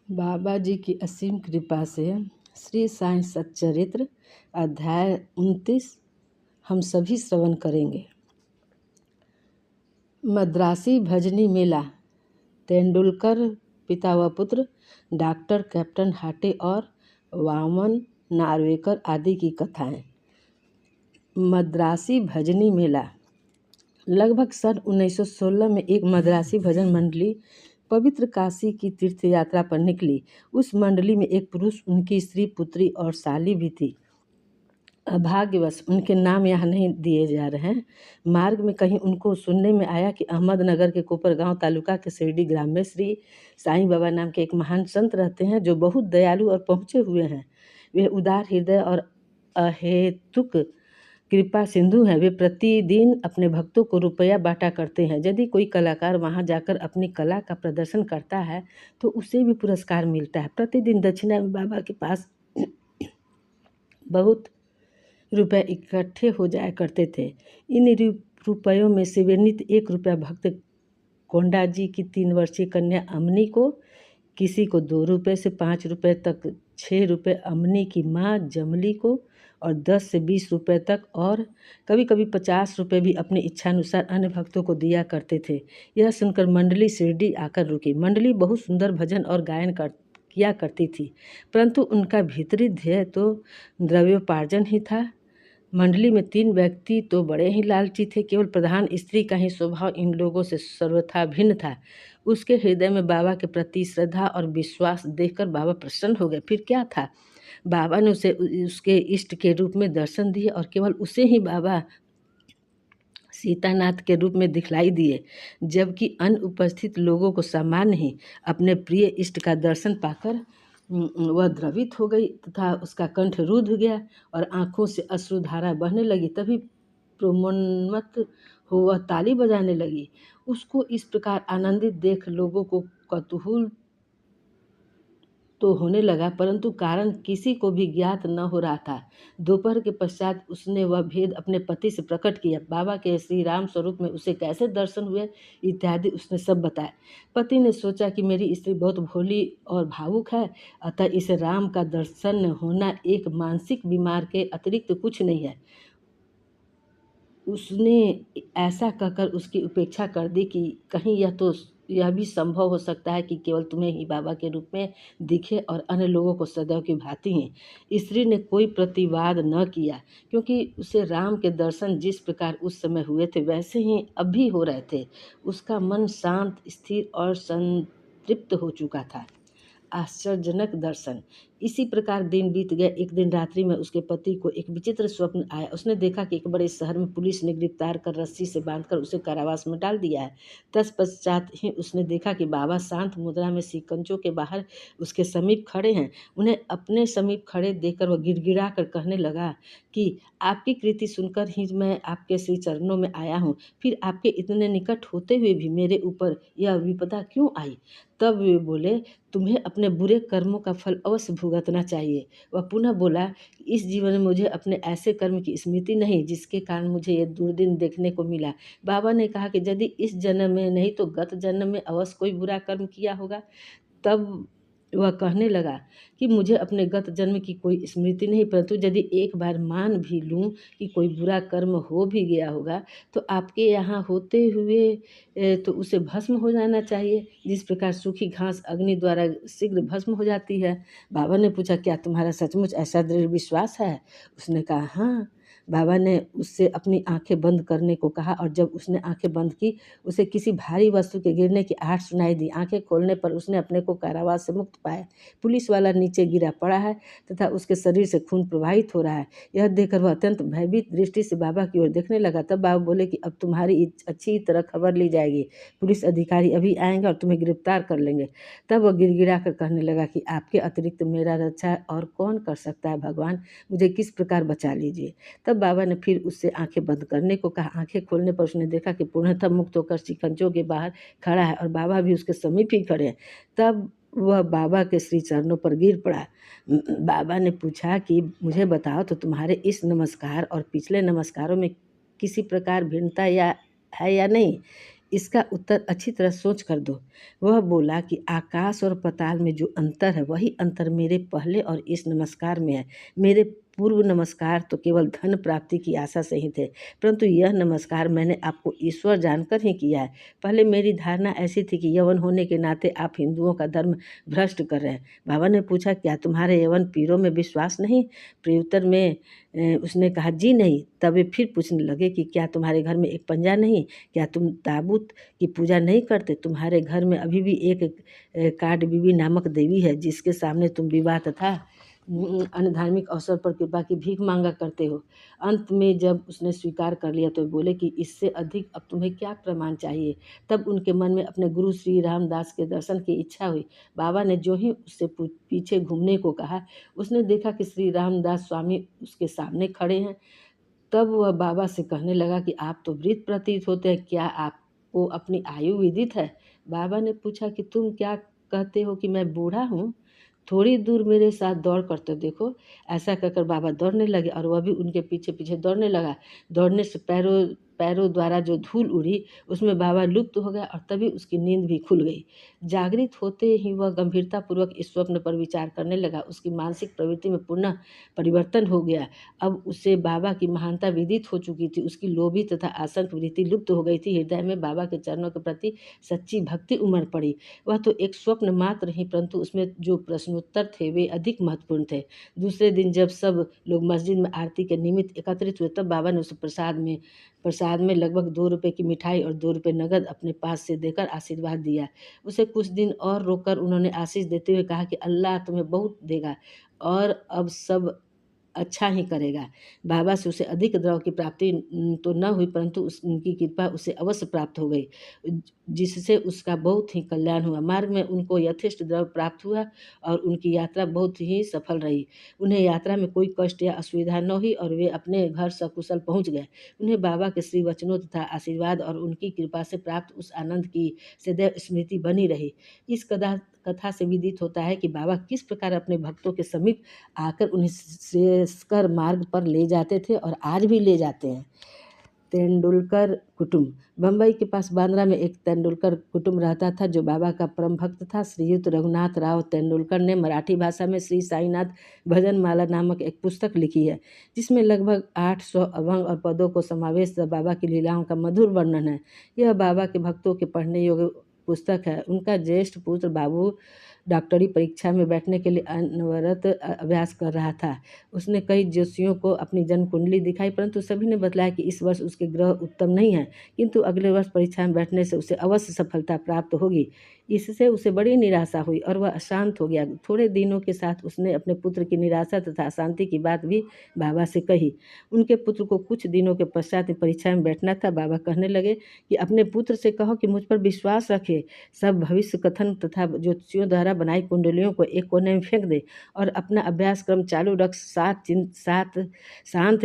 बाबा जी की असीम कृपा से श्री साईं सच्चरित्र अध्याय 29 हम सभी श्रवण करेंगे। मद्रासी भजनी मेला, तेंदुलकर पिता व पुत्र, डॉक्टर कैप्टन हाटे और वामन नार्वेकर आदि की कथाएं। मद्रासी भजनी मेला। लगभग सन 1916 में एक मद्रासी भजन मंडली पवित्र काशी की तीर्थ यात्रा पर निकली। उस मंडली में एक पुरुष, उनकी स्त्री, पुत्री और साली भी थी। अभाग्यवश उनके नाम यहाँ नहीं दिए जा रहे हैं। मार्ग में कहीं उनको सुनने में आया कि अहमदनगर के कोपरगांव तालुका के शिरडी ग्राम में श्री साईं बाबा नाम के एक महान संत रहते हैं, जो बहुत दयालु और पहुँचे हुए हैं। वे उदार हृदय और अहेतुक कृपा सिंधु हैं। वे प्रतिदिन अपने भक्तों को रुपया बांटा करते हैं। यदि कोई कलाकार वहां जाकर अपनी कला का प्रदर्शन करता है तो उसे भी पुरस्कार मिलता है। प्रतिदिन दक्षिणा में बाबा के पास बहुत रुपए इकट्ठे हो जाया करते थे। इन रुपयों में से वे नित्य 1 रुपया भक्त कोंडा जी की 3 वर्षीय कन्या अमनी को, किसी को 2 रुपये से 5 रुपये तक, 6 रुपये अमनी की माँ जमली को और 10 से 20 रुपये तक, और कभी कभी 50 रुपये भी अपनी इच्छानुसार अन्य भक्तों को दिया करते थे। यह सुनकर मंडली शिरडी आकर रुकी। मंडली बहुत सुंदर भजन और गायन किया करती थी, परंतु उनका भीतरी ध्येय तो द्रव्योपार्जन ही था। मंडली में 3 व्यक्ति तो बड़े ही लालची थे। केवल प्रधान स्त्री का ही स्वभाव इन लोगों से सर्वथा भिन्न था। उसके हृदय में बाबा के प्रति श्रद्धा और विश्वास देखकर बाबा प्रसन्न हो गए। फिर क्या था, बाबा ने उसे उसके इष्ट के रूप में दर्शन दिए और केवल उसे ही बाबा सीतानाथ के रूप में दिखलाई दिए, जबकि अन्य उपस्थित लोगों को सामान्य ही अपने प्रिय इष्ट का दर्शन पाकर वह द्रवित हो गई तथा उसका कंठ रुद्ध हो गया और आंखों से अश्रुधारा बहने लगी। तभी प्रोन्मत्त हो वह ताली बजाने लगी। उसको इस प्रकार आनंदित देख लोगों को कौतूहल तो होने लगा, परंतु कारण किसी को भी ज्ञात न हो रहा था। दोपहर के पश्चात उसने वह भेद अपने पति से प्रकट किया। बाबा के श्री राम स्वरूप में उसे कैसे दर्शन हुए इत्यादि उसने सब बताया। पति ने सोचा कि मेरी स्त्री बहुत भोली और भावुक है, अतः इसे राम का दर्शन होना एक मानसिक बीमार के अतिरिक्त कुछ नहीं है। उसने ऐसा कहकर उसकी उपेक्षा कर दी कि कहीं यह भी संभव हो सकता है कि केवल तुम्हें ही बाबा के रूप में दिखे और अन्य लोगों को सदैव की भांति ही। स्त्री ने कोई प्रतिवाद न किया, क्योंकि उसे राम के दर्शन जिस प्रकार उस समय हुए थे वैसे ही अब भी हो रहे थे। उसका मन शांत, स्थिर और संतृप्त हो चुका था। आश्चर्यजनक दर्शन। इसी प्रकार दिन बीत गए। एक दिन रात्रि में उसके पति को एक विचित्र स्वप्न आया। उसने देखा कि एक बड़े शहर में पुलिस ने गिरफ्तार कर रस्सी से बांधकर उसे कारावास में डाल दिया है। तत्पश्चात ही उसने देखा कि बाबा शांत मुद्रा में सिकंजों के बाहर उसके समीप खड़े हैं। उन्हें अपने समीप खड़े देखकर वह गिड़गिड़ा कर कहने लगा कि आपकी कृति सुनकर ही मैं आपके श्री चरणों में आया हूँ, फिर आपके इतने निकट होते हुए भी मेरे ऊपर यह विपदा क्यों आई। तब वे बोले, तुम्हें अपने बुरे कर्मों का फल अवश्य भुगतना चाहिए। वह पुनः बोला, इस जीवन में मुझे अपने ऐसे कर्म की स्मृति नहीं जिसके कारण मुझे ये दुर्दिन देखने को मिला। बाबा ने कहा कि यदि इस जन्म में नहीं तो गत जन्म में अवश्य कोई बुरा कर्म किया होगा। तब वह कहने लगा कि मुझे अपने गत जन्म की कोई स्मृति नहीं, परंतु यदि एक बार मान भी लूँ कि कोई बुरा कर्म हो भी गया होगा तो आपके यहाँ होते हुए तो उसे भस्म हो जाना चाहिए, जिस प्रकार सूखी घास अग्नि द्वारा शीघ्र भस्म हो जाती है। बाबा ने पूछा, क्या तुम्हारा सचमुच ऐसा दृढ़ विश्वास है? उसने कहा, हाँ। बाबा ने उससे अपनी आंखें बंद करने को कहा और जब उसने आंखें बंद की, उसे किसी भारी वस्तु के गिरने की आहट सुनाई दी। आंखें खोलने पर उसने अपने को कारावास से मुक्त पाया। पुलिस वाला नीचे गिरा पड़ा है तथा उसके शरीर से खून प्रवाहित हो रहा है। यह देखकर वह अत्यंत भयभीत दृष्टि से बाबा की ओर देखने लगा। तब बाबा बोले कि अब तुम्हारी अच्छी तरह खबर ली जाएगी। पुलिस अधिकारी अभी आएंगे और तुम्हें गिरफ्तार कर लेंगे। तब वह गिड़गिड़ा कर कहने लगा कि आपके अतिरिक्त मेरा रक्षा और कौन कर सकता है भगवान, मुझे किस प्रकार बचा लीजिए। तब बाबा ने फिर उससे आंखें बंद करने को कहा। आंखें खोलने पर उसने देखा कि पूर्णतः मुक्त होकर शिकंजों के बाहर खड़ा है और बाबा भी उसके समीप ही खड़े हैं। तब वह बाबा के श्री चरणों पर गिर पड़ा। बाबा ने पूछा कि मुझे बताओ तो तुम्हारे इस नमस्कार और पिछले नमस्कारों में किसी प्रकार भिन्नता है या नहीं। इसका उत्तर अच्छी तरह सोच कर दो। वह बोला कि आकाश और पाताल में जो अंतर है वही अंतर मेरे पहले और इस नमस्कार में है। मेरे पूर्व नमस्कार तो केवल धन प्राप्ति की आशा से ही थे, परंतु यह नमस्कार मैंने आपको ईश्वर जानकर ही किया है। पहले मेरी धारणा ऐसी थी कि यवन होने के नाते आप हिंदुओं का धर्म भ्रष्ट कर रहे हैं। बाबा ने पूछा, क्या तुम्हारे यवन पीरों में विश्वास नहीं? प्रत्युत्तर में उसने कहा, जी नहीं। तब वे फिर पूछने लगे कि क्या तुम्हारे घर में एक पंजा नहीं? क्या तुम ताबूत की पूजा नहीं करते? तुम्हारे घर में अभी भी एक काट बीबी नामक देवी है जिसके सामने तुम विवाह तथा अन्य धार्मिक अवसर पर कृपा की भीख मांगा करते हो। अंत में जब उसने स्वीकार कर लिया तो बोले कि इससे अधिक अब तुम्हें क्या प्रमाण चाहिए? तब उनके मन में अपने गुरु श्री रामदास के दर्शन की इच्छा हुई। बाबा ने जो ही उससे पीछे घूमने को कहा, उसने देखा कि श्री रामदास स्वामी उसके सामने खड़े हैं। तब वह बाबा से कहने लगा कि आप तो वृद्ध प्रतीत होते हैं, क्या आपको अपनी आयु विदित है? बाबा ने पूछा कि तुम क्या कहते हो कि मैं बूढ़ा हूँ? थोड़ी दूर मेरे साथ दौड़ कर तो देखो। ऐसा कहकर बाबा दौड़ने लगे और वह भी उनके पीछे पीछे दौड़ने लगा। दौड़ने से पैरों पैरों द्वारा जो धूल उड़ी उसमें बाबा लुप्त हो गया और तभी उसकी नींद भी खुल गई। जागृत होते ही वह गंभीरतापूर्वक इस स्वप्न पर विचार करने लगा। उसकी मानसिक प्रवृत्ति में पुनः परिवर्तन हो गया। अब उसे बाबा की महानता विदित हो चुकी थी। उसकी लोभी तथा आसक्त वृत्ति लुप्त हो गई थी। हृदय में बाबा के चरणों के प्रति सच्ची भक्ति उमड़ पड़ी। वह तो एक स्वप्न मात्र ही, परंतु उसमें जो प्रश्नोत्तर थे वे अधिक महत्वपूर्ण थे। दूसरे दिन जब सब लोग मस्जिद में आरती के निमित्त एकत्रित हुए तब बाबा ने उसे प्रसाद में लगभग 2 रुपये की मिठाई और 2 रुपये नगद अपने पास से देकर आशीर्वाद दिया। उसे कुछ दिन और रोककर उन्होंने आशीष देते हुए कहा कि अल्लाह तुम्हें बहुत देगा और अब सब अच्छा ही करेगा। बाबा से उसे अधिक द्रव्य की प्राप्ति तो न हुई, परंतु उनकी कृपा उसे अवश्य प्राप्त हो गई, जिससे उसका बहुत ही कल्याण हुआ। मार्ग में उनको यथेष्ट द्रव्य प्राप्त हुआ और उनकी यात्रा बहुत ही सफल रही। उन्हें यात्रा में कोई कष्ट या असुविधा न हुई और वे अपने घर सकुशल पहुँच गए। उन्हें बाबा के श्री वचनों तथा आशीर्वाद और उनकी कृपा से प्राप्त उस आनंद की सदैव स्मृति बनी रही। इस कथा से विदित होता है कि बाबा किस प्रकार अपने भक्तों के समीप आकर उन्हें श्रेयस्कर मार्ग पर ले जाते थे और आज भी ले जाते हैं। तेंदुलकर कुटुंब। बम्बई के पास बांद्रा में एक तेंदुलकर कुटुंब रहता था जो बाबा का परम भक्त था। श्रीयुत रघुनाथ राव तेंदुलकर ने मराठी भाषा में श्री साईनाथ भजन माला नामक एक पुस्तक लिखी है जिसमें लगभग 800 अभंग और पदों को समावेश बाबा की लीलाओं का मधुर वर्णन है। यह बाबा के भक्तों के पढ़ने योग्य पुस्तक है। उनका ज्येष्ठ पुत्र बाबू डॉक्टरी परीक्षा में बैठने के लिए अनवरत अभ्यास कर रहा था। उसने कई ज्योतिषियों को अपनी जन्म कुंडली दिखाई, परंतु सभी ने बतलाया कि इस वर्ष उसके ग्रह उत्तम नहीं है, किंतु अगले वर्ष परीक्षा में बैठने से उसे अवश्य सफलता प्राप्त होगी। इससे उसे बड़ी निराशा हुई और वह अशांत हो गया। थोड़े दिनों के साथ उसने अपने पुत्र की निराशा तथा अशांति की बात भी बाबा से कही। उनके पुत्र को कुछ दिनों के पश्चात परीक्षा में बैठना था। बाबा कहने लगे कि अपने पुत्र से कहो कि मुझ पर विश्वास रखे, सब भविष्य कथन तथा ज्योतिषियों द्वारा बनाई कुंडलियों को एक कोने में फेंक दे और अपना अभ्यास क्रम चालू रख शांत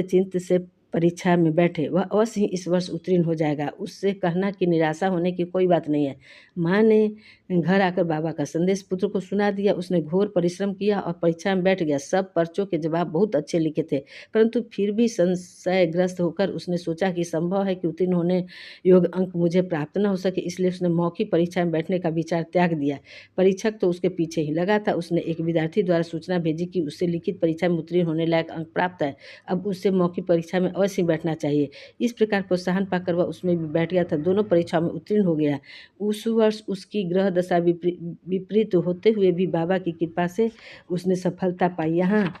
चित्त से परीक्षा में बैठे। वह अवश्य ही इस वर्ष उत्तीर्ण हो जाएगा। उससे कहना कि निराशा होने की कोई बात नहीं है। माँ ने घर आकर बाबा का संदेश पुत्र को सुना दिया। उसने घोर परिश्रम किया और परीक्षा में बैठ गया। सब पर्चों के जवाब बहुत अच्छे लिखे थे, परंतु फिर भी संशयग्रस्त होकर उसने सोचा कि संभव है कि उत्तीर्ण होने योग्य अंक मुझे प्राप्त न हो सके, इसलिए उसने मौखिक परीक्षा में बैठने का विचार त्याग दिया। परीक्षक तो उसके पीछे ही लगा था। उसने एक विद्यार्थी द्वारा सूचना भेजी कि उससे लिखित परीक्षा में उत्तीर्ण होने लायक अंक प्राप्त है, अब उससे मौखिक परीक्षा में अवश्य बैठना चाहिए। इस प्रकार प्रोत्साहन पाकर वह उसमें भी बैठ गया था। दोनों परीक्षाओं में उत्तीर्ण हो गया। उस वर्ष उसकी ग्रह दशा विपरीत होते हुए भी बाबा की कृपा से उसने सफलता पाई। यहाँ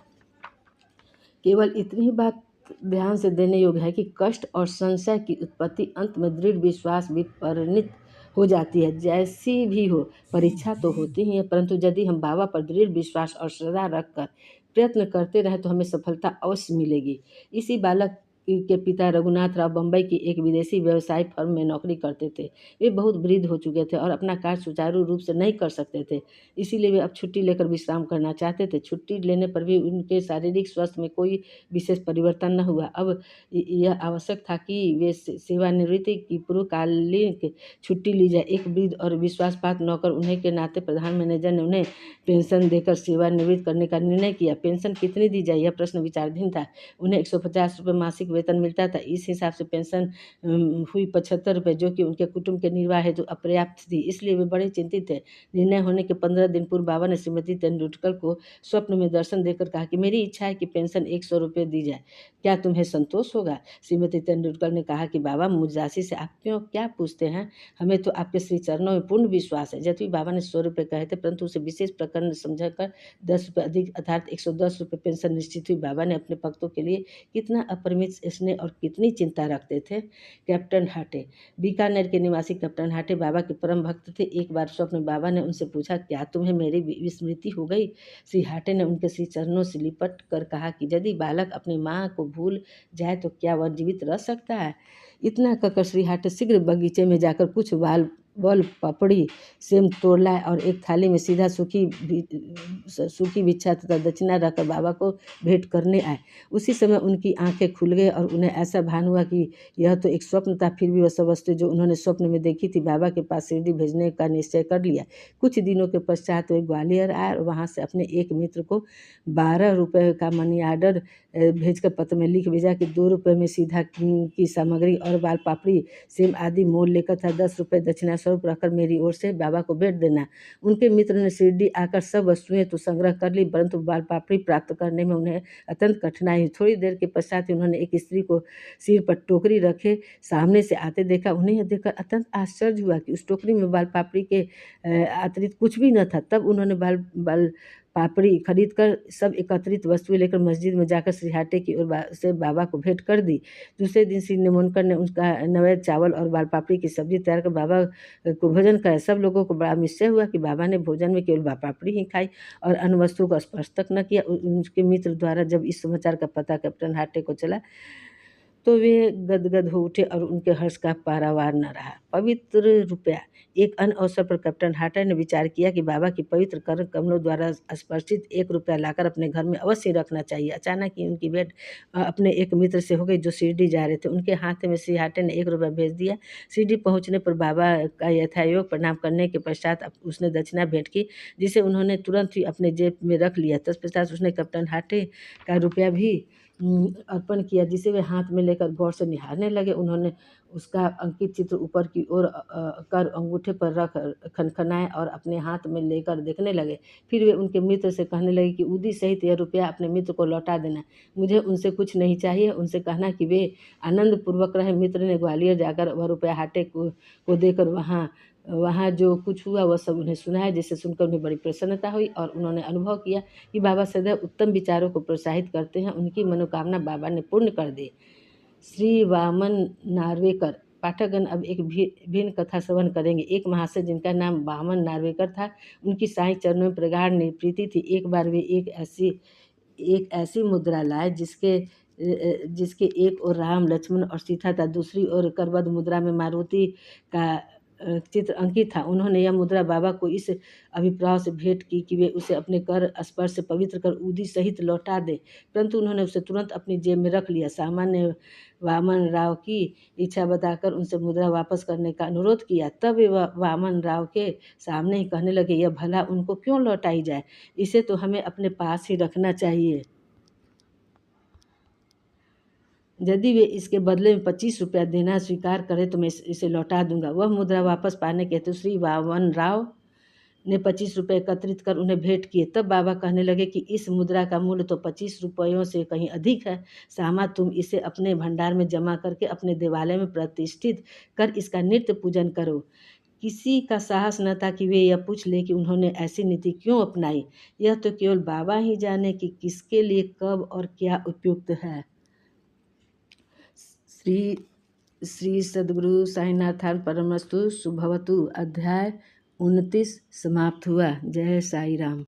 केवल इतनी ही बात ध्यान से देने योग्य है कि कष्ट और संशय की उत्पत्ति अंत में दृढ़ विश्वास विपरीत हो जाती है। जैसी भी हो, परीक्षा तो होती ही है, परंतु यदि हम बाबा पर दृढ़ विश्वास और श्रद्धा रखकर प्रयत्न करते रहे तो हमें सफलता अवश्य मिलेगी। इसी बालक के पिता रघुनाथ राव बम्बई की एक विदेशी व्यवसाय फर्म में नौकरी करते थे। वे बहुत वृद्ध हो चुके थे और अपना कार्य सुचारू रूप से नहीं कर सकते थे, इसीलिए वे अब छुट्टी लेकर विश्राम करना चाहते थे। छुट्टी लेने पर भी उनके शारीरिक स्वास्थ्य में कोई विशेष परिवर्तन न हुआ। अब यह आवश्यक था कि वे सेवानिवृत्ति की पूर्वकालिक छुट्टी ली जाए। एक वृद्ध और विश्वासपात नौकर उन्हें के नाते प्रधान मैनेजर ने उन्हें पेंशन देकर सेवानिवृत्त करने का निर्णय किया। पेंशन कितनी दी जाए यह प्रश्न विचाराधीन था। उन्हें 150 रुपये मासिक वेतन मिलता था, इस हिसाब से पेंशन हुई 75 रुपये, जो कि उनके कुटुंब के निर्वाह हेतु अपर्याप्त थी। इसलिए वे बड़े चिंतित थे। निर्णय होने के 15 दिन पूर्व बाबा ने श्रीमती तेंदुलकर को स्वप्न में दर्शन देकर कहा कि मेरी इच्छा है कि पेंशन 100 रुपये दी जाए, क्या तुम्हें संतोष होगा? श्रीमती तेंदुलकर ने कहा कि बाबा, मुझ राशि से आप क्या पूछते हैं? हमें तो आपके श्री चरणों में पूर्ण विश्वास है। यद्यपि बाबा ने 100 रुपये कहे थे, परंतु उसे विशेष प्रकरण समझकर 10 रुपये अधिक अर्थात 110 रुपये पेंशन निश्चित हुई। बाबा ने अपने भक्तों के लिए कितना अपरिमित स्नेह और कितनी चिंता रखते थे। कैप्टन हाटे। बीकानेर के निवासी कैप्टन हाटे बाबा के परम भक्त थे। एक बार स्वप्न में बाबा ने उनसे पूछा, क्या तुम्हें मेरी विस्मृति हो गई? श्री हाटे ने उनके श्री चरणों से लिपट कर कहा कि यदि बालक अपनी माँ को भूल जाए तो क्या वह जीवित रह सकता है? इतना कहकर श्री हाटे शीघ्र बगीचे में जाकर कुछ बल पपड़ी सेम तोड़ लाए और एक थाली में सीधा सूखी भिक्षा तथा दक्षिणा रखकर बाबा को भेंट करने आए। उसी समय उनकी आंखें खुल गई और उन्हें ऐसा भान हुआ कि यह तो एक स्वप्न था, फिर भी वह सब वस्तु जो उन्होंने स्वप्न में देखी थी बाबा के पास शिरडी भेजने का निश्चय कर लिया। कुछ दिनों के पश्चात वे ग्वालियर आए और वहाँ से अपने एक मित्र को 12 रुपये का मनी आर्डर भेजकर पत्र में लिख भेजा कि 2 रुपये में सीधा की सामग्री और बाल पापड़ी सेम आदि मोल लेकर था 10 रुपये दक्षिणा स्वरूप रखकर मेरी ओर से बाबा को भेंट देना। उनके मित्र ने शिरडी आकर सब वस्तुएं तो संग्रह कर ली, परंतु बाल पापड़ी प्राप्त करने में उन्हें अत्यंत कठिनाई हुई। थोड़ी देर के पश्चात उन्होंने एक स्त्री को सिर पर टोकरी रखे सामने से आते देखा। उन्हें यह देखकर अत्यंत आश्चर्य हुआ कि उस टोकरी में बाल पापड़ी के अतिरिक्त कुछ भी न था। तब उन्होंने बाल पापड़ी खरीद कर सब एकत्रित वस्तुएं लेकर मस्जिद में जाकर श्री हाटे की ओर से बाबा को भेंट कर दी। दूसरे दिन श्री निमोनकर ने उसका नैवेद्य चावल और बाल पापड़ी की सब्जी तैयार कर बाबा को भोजन कराया। सब लोगों को बड़ा निश्चय हुआ कि बाबा ने भोजन में केवल बाल पापड़ी ही खाई और अन्य वस्तुओं का स्पर्श तक न किया। उनके मित्र द्वारा जब इस समाचार का पता कैप्टन हाटे को चला तो वे गदगद हो उठे और उनके हर्ष का पारावार न रहा। पवित्र रुपया। एक अन्य अवसर पर कैप्टन हाटे ने विचार किया कि बाबा की पवित्र कर कमलों द्वारा स्पर्शित 1 रुपया लाकर अपने घर में अवश्य रखना चाहिए। अचानक ही उनकी भेंट अपने एक मित्र से हो गई जो शिरडी जा रहे थे। उनके हाथ में श्री हाटे ने 1 रुपया भेज दिया। शिरडी पहुंचने पर बाबा का यथायोग प्रणाम करने के पश्चात उसने दक्षिणा भेंट की, जिसे उन्होंने तुरंत ही अपने जेब में रख लिया। तत्पश्चात उसने कैप्टन हाटे का रुपया भी अर्पण किया, जिसे वे हाथ में लेकर गौर से निहारने लगे। उन्होंने उसका अंकित चित्र ऊपर की ओर कर अंगूठे पर रख खनखनाए और अपने हाथ में लेकर देखने लगे। फिर वे उनके मित्र से कहने लगे कि उदी सहित यह रुपया अपने मित्र को लौटा देना। मुझे उनसे कुछ नहीं चाहिए, उनसे कहना कि वे आनंद पूर्वक रहे। मित्र ने ग्वालियर जाकर वह रुपया हाटे को देकर वहाँ जो कुछ हुआ वह सब उन्हें सुनाया, जिसे सुनकर उन्हें बड़ी प्रसन्नता हुई और उन्होंने अनुभव किया कि बाबा सदैव उत्तम विचारों को प्रोत्साहित करते हैं। उनकी मनोकामना बाबा ने पूर्ण कर दी। श्री वामन नार्वेकर। पाठकगण अब एक भिन्न कथा श्रवण करेंगे। एक महाशय जिनका नाम वामन नार्वेकर था, उनकी साईं चरणों में प्रगाढ़ प्रीति थी। एक बार वे एक ऐसी मुद्रा लाए जिसके एक ओर राम लक्ष्मण और सीता था, दूसरी ओर करवद मुद्रा में मारुति का चित्र अंकित था। उन्होंने यह मुद्रा बाबा को इस अभिप्राय से भेंट की कि वे उसे अपने कर स्पर्श से पवित्र कर उदी सहित लौटा दें, परंतु उन्होंने उसे तुरंत अपनी जेब में रख लिया। सामान्य वामन राव की इच्छा बताकर उनसे मुद्रा वापस करने का अनुरोध किया। तब वे वामन राव के सामने ही कहने लगे, यह भला उनको क्यों लौटाई जाए, इसे तो हमें अपने पास ही रखना चाहिए। यदि वे इसके बदले में 25 रुपया देना स्वीकार करें तो मैं इसे लौटा दूंगा। वह मुद्रा वापस पाने के हेतु श्री वामन राव ने 25 रुपये एकत्रित कर उन्हें भेंट किए। तब बाबा कहने लगे कि इस मुद्रा का मूल्य तो 25 रुपयों से कहीं अधिक है। सामा, तुम इसे अपने भंडार में जमा करके अपने देवालय में प्रतिष्ठित कर इसका नित्य पूजन करो। किसी का साहस न था कि वे यह पूछ ले कि उन्होंने ऐसी नीति क्यों अपनाई। यह तो केवल बाबा ही जाने कि किसके लिए कब और क्या उपयुक्त है। श्री सद्गुरु साईनाथान परमस्तु शुभवतु। अध्याय 29 समाप्त हुआ। जय साई राम।